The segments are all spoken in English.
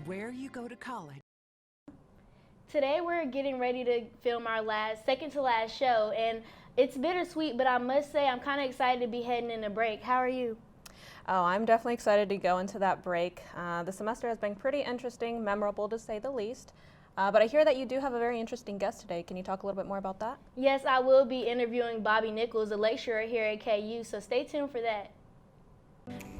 where you go to college. Today we're getting ready to film our second to last show, and it's bittersweet, but I must say I'm kind of excited to be heading in a break. How are you? Oh, I'm definitely excited to go into that break. The semester has been pretty interesting, memorable to say the least. But I hear that you do have a very interesting guest today. Can you talk a little bit more about that? Yes, I will be interviewing Bobby Nichols, a lecturer here at KU, so stay tuned for that.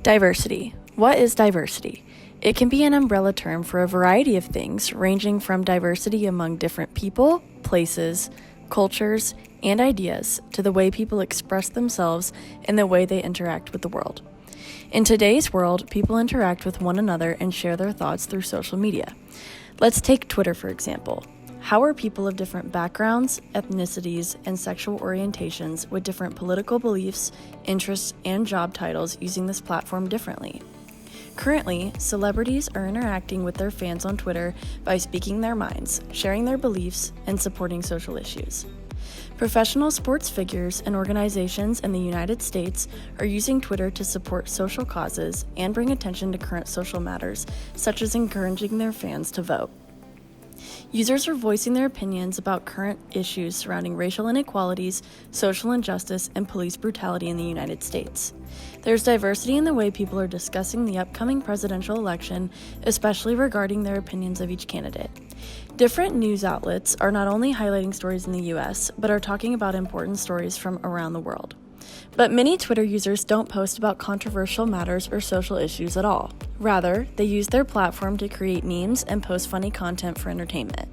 Diversity. What is diversity? It can be an umbrella term for a variety of things, ranging from diversity among different people, places, cultures, and ideas to the way people express themselves and the way they interact with the world. In today's world, people interact with one another and share their thoughts through social media. Let's take Twitter, for example. How are people of different backgrounds, ethnicities, and sexual orientations with different political beliefs, interests, and job titles using this platform differently? Currently, celebrities are interacting with their fans on Twitter by speaking their minds, sharing their beliefs, and supporting social issues. Professional sports figures and organizations in the United States are using Twitter to support social causes and bring attention to current social matters, such as encouraging their fans to vote. Users are voicing their opinions about current issues surrounding racial inequalities, social injustice, and police brutality in the United States. There's diversity in the way people are discussing the upcoming presidential election, especially regarding their opinions of each candidate. Different news outlets are not only highlighting stories in the US, but are talking about important stories from around the world. But many Twitter users don't post about controversial matters or social issues at all. Rather, they use their platform to create memes and post funny content for entertainment.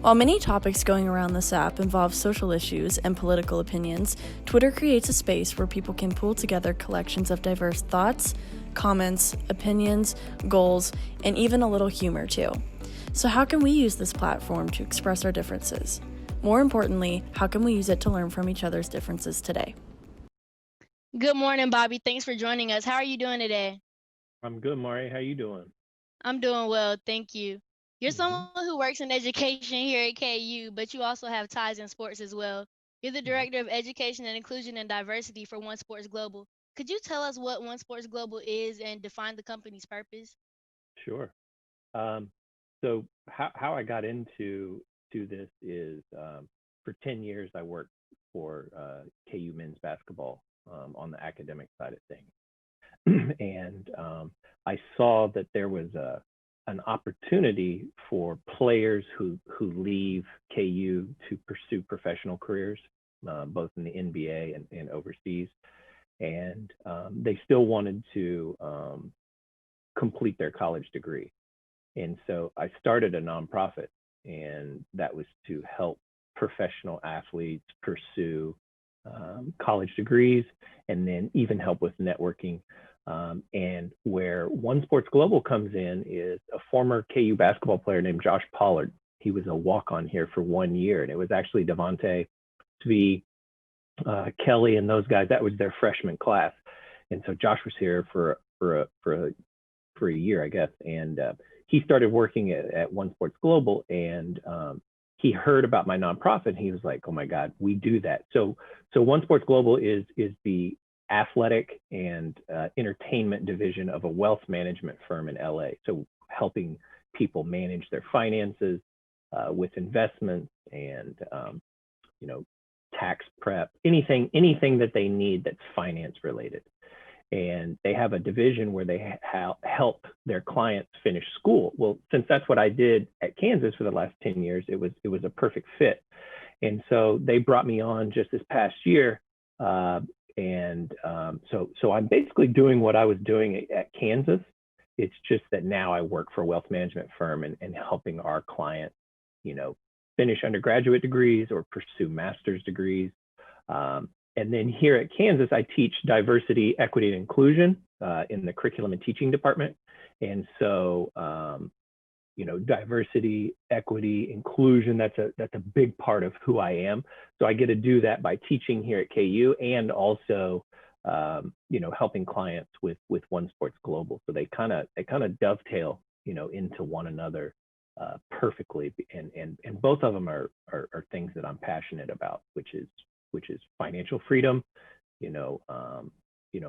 While many topics going around this app involve social issues and political opinions, Twitter creates a space where people can pull together collections of diverse thoughts, comments, opinions, goals, and even a little humor too. So how can we use this platform to express our differences? More importantly, how can we use it to learn from each other's differences today? Good morning, Bobby. Thanks for joining us. How are you doing today? I'm good, Mari. How you doing? I'm doing well, thank you. You're hmm someone who works in education here at KU, but you also have ties in sports as well. You're the hmm Director of Education and Inclusion and Diversity for One Sports Global. Could you tell us what One Sports Global is and define the company's purpose? Sure. Um, so how I got into this is for 10 years I worked for KU men's basketball on the academic side of things, and I saw that there was an opportunity for players who leave KU to pursue professional careers, both in the NBA and overseas, and they still wanted to complete their college degree. And so I started a nonprofit, and that was to help professional athletes pursue college degrees and then even help with networking. And where One Sports Global comes in is a former KU basketball player named Josh Pollard. He was a walk on here for 1 year, and it was actually Devontae, Svi, Kelly, and those guys. That was their freshman class. And so Josh was here for a year, I guess, and he started working at One Sports Global, and he heard about my nonprofit. And he was like, "Oh my God, we do that!" So One Sports Global is the athletic and entertainment division of a wealth management firm in LA. So helping people manage their finances with investments and you know tax prep, anything that they need that's finance related. And they have a division where they help their clients finish school. Well, since that's what I did at Kansas for the last 10 years, it was a perfect fit. And so they brought me on just this past year. And so I'm basically doing what I was doing at Kansas. It's just that now I work for a wealth management firm and helping our clients, you know, finish undergraduate degrees or pursue master's degrees. And then here at Kansas, I teach diversity, equity, and inclusion in the curriculum and teaching department. And so, diversity, equity, inclusion, that's a big part of who I am. So I get to do that by teaching here at KU and also, helping clients with One Sports Global. So they kind of dovetail, into one another perfectly. And both of them are things that I'm passionate about, which is financial freedom,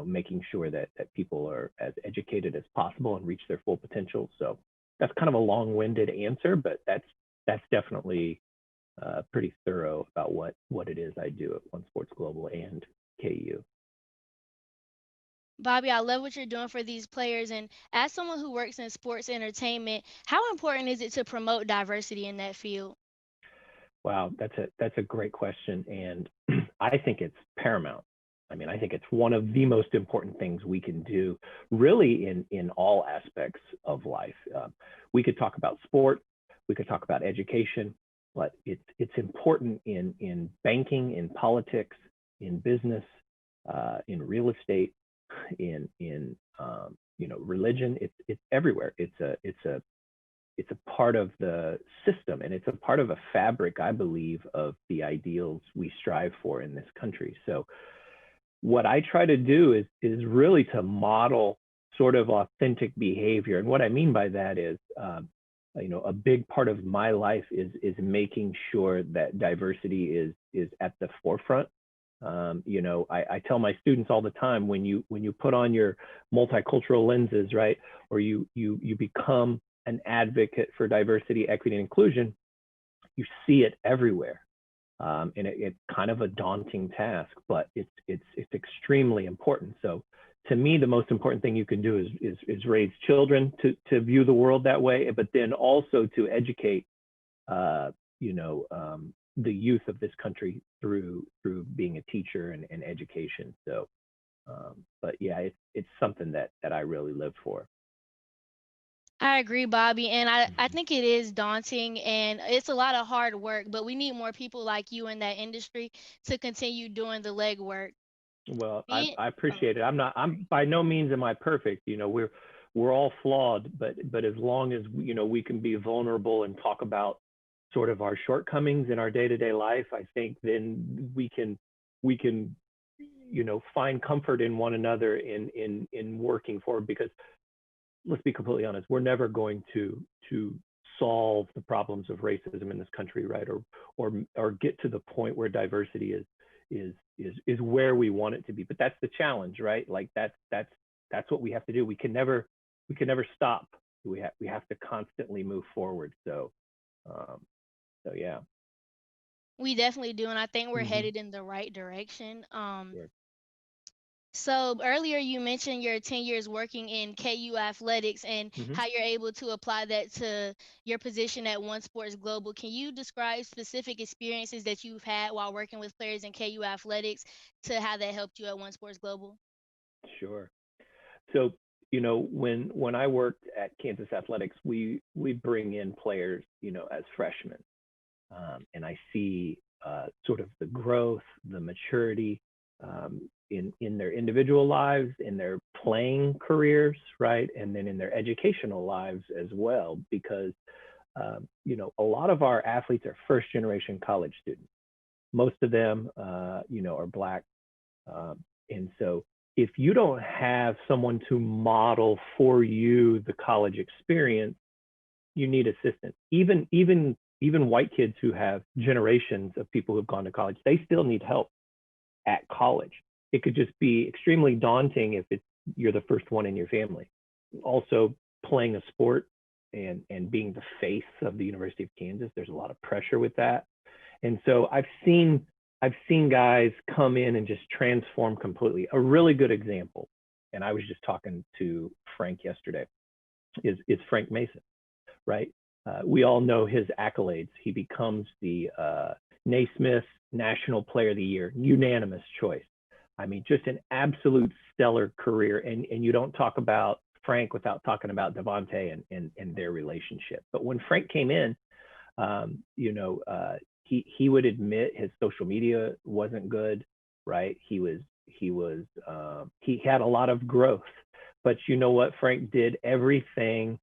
making sure that people are as educated as possible and reach their full potential. So that's kind of a long-winded answer, but that's definitely pretty thorough about what it is I do at One Sports Global and KU. Bobby, I love what you're doing for these players. And as someone who works in sports entertainment, how important is it to promote diversity in that field? Wow, that's a great question, and I think it's paramount. I mean, I think it's one of the most important things we can do, really, in all aspects of life. We could talk about sport, we could talk about education, but it's important in banking, in politics, in business, in real estate, in religion. It's everywhere. It's a part of the system, and it's a part of a fabric, I believe, of the ideals we strive for in this country. So what I try to do is really to model sort of authentic behavior. And what I mean by that is, a big part of my life is making sure that diversity is at the forefront. I tell my students all the time, when you put on your multicultural lenses, right, or you become an advocate for diversity, equity, and inclusion, you see it everywhere. And it's kind of a daunting task, but it's extremely important. So to me, the most important thing you can do is raise children to view the world that way, but then also to educate, the youth of this country through being a teacher and education. So, but yeah, it's something that I really live for. I agree, Bobby, and I Mhm. think it is daunting and it's a lot of hard work, but we need more people like you in that industry to continue doing the legwork. Well, Being, I oh, appreciate it. I'm by no means am I perfect. We're all flawed, but as long as we can be vulnerable and talk about sort of our shortcomings in our day-to-day life, I think then we can find comfort in one another in working forward. Because let's be completely honest, we're never going to solve the problems of racism in this country, right? Or get to the point where diversity is where we want it to be. But that's the challenge, right? Like that's what we have to do. We can never stop. We have to constantly move forward. Um, so yeah. we definitely do, and I think we're Mm-hmm. headed in the right direction. Sure. So earlier you mentioned your 10 years working in KU athletics and Mm-hmm. how you're able to apply that to your position at One Sports Global. Can you describe specific experiences that you've had while working with players in KU athletics to how that helped you at One Sports Global? Sure. So, when I worked at Kansas Athletics, we bring in players, as freshmen, and I see sort of the growth, the maturity, in their individual lives, in their playing careers, right, and then in their educational lives as well, because a lot of our athletes are first generation college students. Most of them, are Black, and so if you don't have someone to model for you the college experience, you need assistance. Even white kids who have generations of people who've gone to college, they still need help at college. It could just be extremely daunting if you're the first one in your family. Also, playing a sport and being the face of the University of Kansas, there's a lot of pressure with that. And so I've seen guys come in and just transform completely. A really good example, and I was just talking to Frank yesterday, is Frank Mason, right? We all know his accolades. He becomes the Naismith National Player of the Year, unanimous choice. I mean, just an absolute stellar career. And you don't talk about Frank without talking about Devontae and their relationship. But when Frank came in, um, you know, uh, he would admit his social media wasn't good, right? He had a lot of growth, but you know what? Frank did everything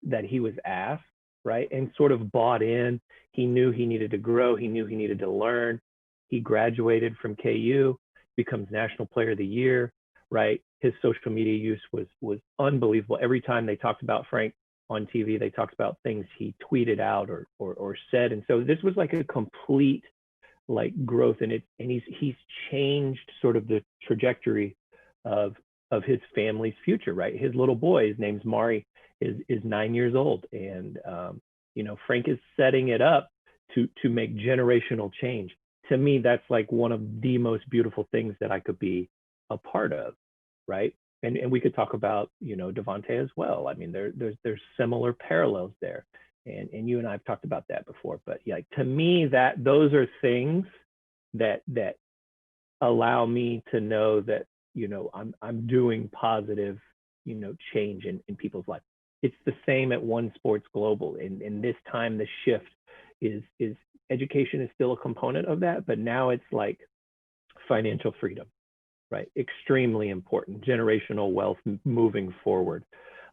that he was asked, right? And sort of bought in. He knew he needed to grow. He knew he needed to learn. He graduated from KU, becomes National Player of the Year, right? His social media use was unbelievable. Every time they talked about Frank on TV, they talked about things he tweeted out or said. And so this was like a complete like growth in it. And he's changed sort of the trajectory of his family's future, right? His little boy, his name's Mari, is 9 years old, and Frank is setting it up to make generational change. To me, that's like one of the most beautiful things that I could be a part of, right? And we could talk about Devontae as well. I mean, there's similar parallels there, and you and I have talked about that before. But yeah, to me, that those are things that allow me to know that I'm doing positive change in people's lives. It's the same at One Sports Global. In this time, the shift is education is still a component of that, but now it's like financial freedom, right? Extremely important, generational wealth moving forward,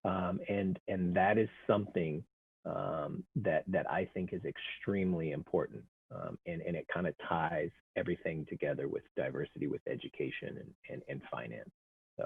and that is something that I think is extremely important, and it kind of ties everything together with diversity, with education, and finance. So.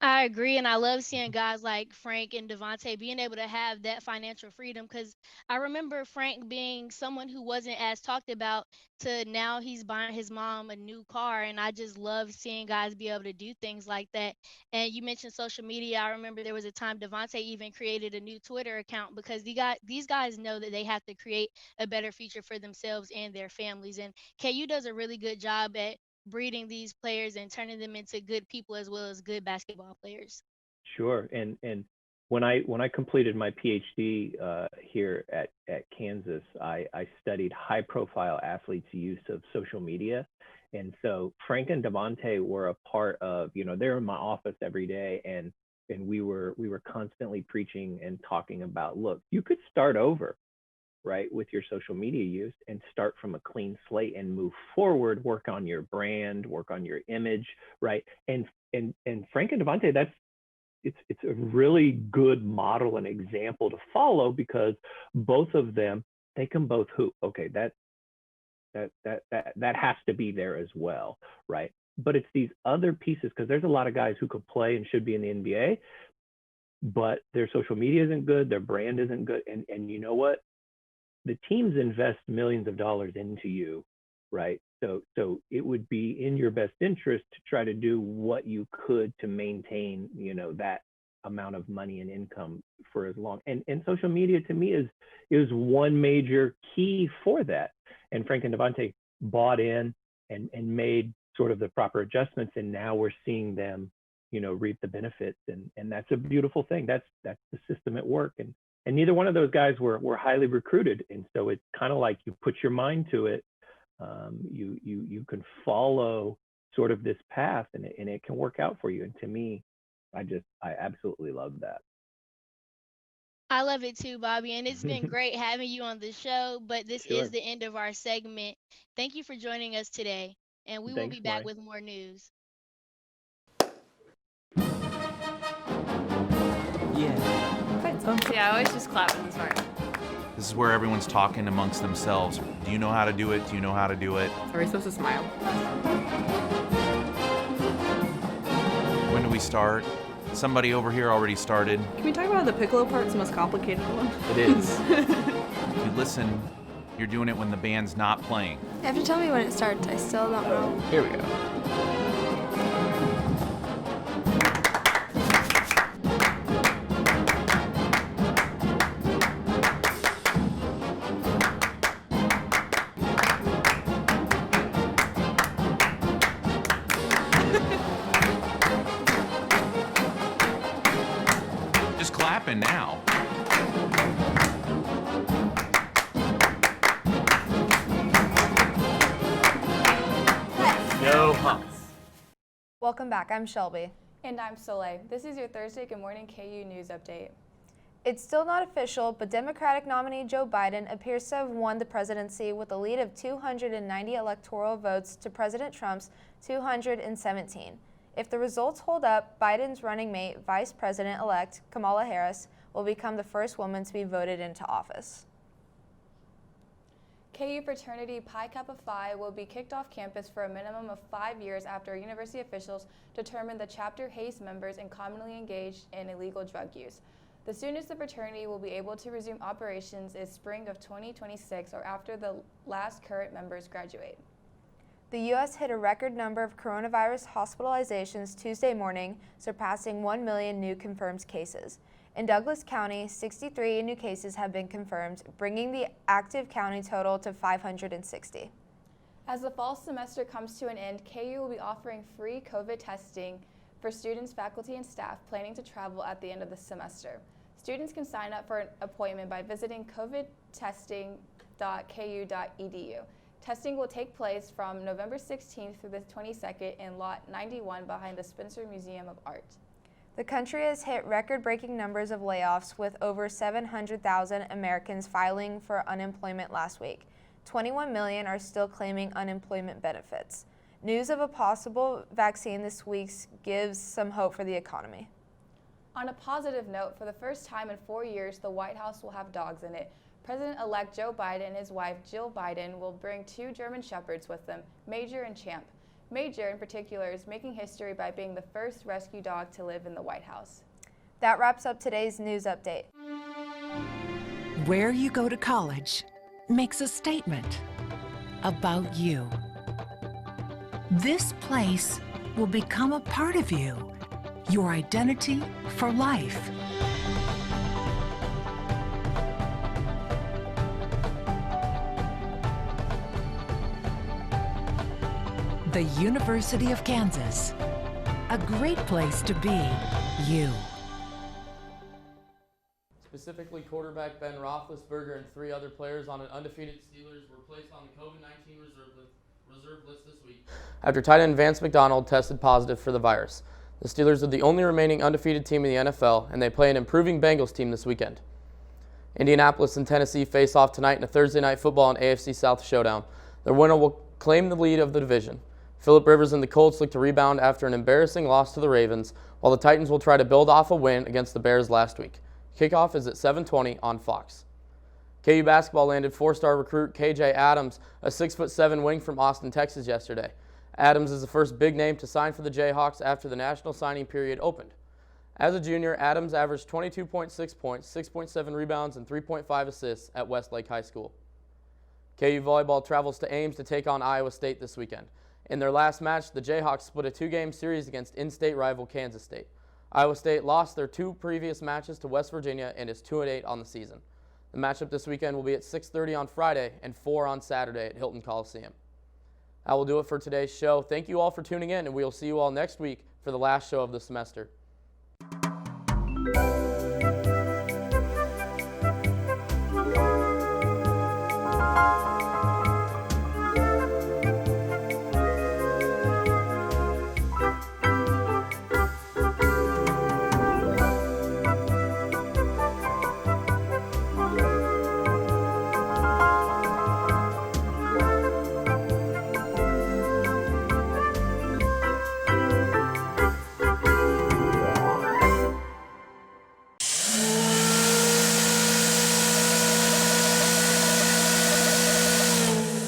I agree, and I love seeing guys like Frank and Devontae being able to have that financial freedom. Because I remember Frank being someone who wasn't as talked about to now he's buying his mom a new car, and I just love seeing guys be able to do things like that. And you mentioned social media. I remember there was a time Devontae even created a new Twitter account because these guys know that they have to create a better future for themselves and their families. And KU does a really good job at breeding these players and turning them into good people as well as good basketball players. Sure. And when I completed my PhD here at Kansas, I studied high profile athletes' use of social media. And so Frank and Devontae were a part of, they're in my office every day, and we were constantly preaching and talking about, look, you could start over, right, with your social media use and start from a clean slate and move forward, work on your brand, work on your image, right? And Frank and Devontae, it's a really good model and example to follow, because both of them, they can both hoop. Okay, that has to be there as well, right? But it's these other pieces, because there's a lot of guys who could play and should be in the NBA, but their social media isn't good, their brand isn't good, and you know what? The teams invest millions of dollars into you, right? So it would be in your best interest to try to do what you could to maintain, that amount of money and income for as long. And social media to me is one major key for that. And Frank and Devontae bought in and made sort of the proper adjustments, and now we're seeing them, reap the benefits, and that's a beautiful thing. That's the system at work. And neither one of those guys were highly recruited, and so it's kind of like you put your mind to it. You can follow sort of this path, and it can work out for you. And to me, I absolutely love that. I love it too, Bobby, and it's been great having you on the show, but this is Sure. the end of our segment. Thank you for joining us today, and we will Thanks, be back Mari. with more news. Yeah, I always just clap in this part. This is where everyone's talking amongst themselves. Do you know how to do it? Do you know how to do it? Are we supposed to smile? When do we start? Somebody over here already started. Can we talk about the piccolo part? It's the most complicated one. It is. If you listen, you're doing it when the band's not playing. You have to tell me when it starts. I still don't know. Here we go. Just clapping now. No humps. Welcome back. I'm Shelby. And I'm Soleil. This is your Thursday Good Morning KU News Update. It's still not official, but Democratic nominee Joe Biden appears to have won the presidency with a lead of 290 electoral votes to President Trump's 217. If the results hold up, Biden's running mate, Vice President-elect Kamala Harris, will become the first woman to be voted into office. KU fraternity Pi Kappa Phi will be kicked off campus for a minimum of 5 years after university officials determined the chapter hates members and commonly engaged in illegal drug use. The soonest the fraternity will be able to resume operations is spring of 2026 or after the last current members graduate. The U.S. hit a record number of coronavirus hospitalizations Tuesday morning, surpassing 1 million new confirmed cases. In Douglas County, 63 new cases have been confirmed, bringing the active county total to 560. As the fall semester comes to an end, KU will be offering free COVID testing for students, faculty, and staff planning to travel at the end of the semester. Students can sign up for an appointment by visiting covidtesting.ku.edu. Testing will take place from November 16th through the 22nd in Lot 91 behind the Spencer Museum of Art. The country has hit record-breaking numbers of layoffs, with over 700,000 Americans filing for unemployment last week. 21 million are still claiming unemployment benefits. News of a possible vaccine this week gives some hope for the economy. On a positive note, for the first time in 4 years, the White House will have dogs in it. President-elect Joe Biden and his wife Jill Biden will bring 2 German Shepherds with them, Major and Champ. Major, in particular, is making history by being the first rescue dog to live in the White House. That wraps up today's news update. Where you go to college makes a statement about you. This place will become a part of you, your identity for life. The University of Kansas, a great place to be you. Specifically, quarterback Ben Roethlisberger and 3 other players on an undefeated Steelers were placed on the COVID-19 reserve list this week after tight end Vance McDonald tested positive for the virus. The Steelers are the only remaining undefeated team in the NFL, and they play an improving Bengals team this weekend. Indianapolis and Tennessee face off tonight in a Thursday Night Football and AFC South showdown. Their winner will claim the lead of the division. Phillip Rivers and the Colts look to rebound after an embarrassing loss to the Ravens, while the Titans will try to build off a win against the Bears last week. Kickoff is at 7:20 on Fox. KU basketball landed 4-star recruit KJ Adams, a 6'7" wing from Austin, Texas yesterday. Adams is the first big name to sign for the Jayhawks after the national signing period opened. As a junior, Adams averaged 22.6 points, 6.7 rebounds, and 3.5 assists at Westlake High School. KU volleyball travels to Ames to take on Iowa State this weekend. In their last match, the Jayhawks split a 2-game series against in-state rival Kansas State. Iowa State lost their 2 previous matches to West Virginia and is 2-8 on the season. The matchup this weekend will be at 6:30 on Friday and 4 on Saturday at Hilton Coliseum. That will do it for today's show. Thank you all for tuning in, and we will see you all next week for the last show of the semester.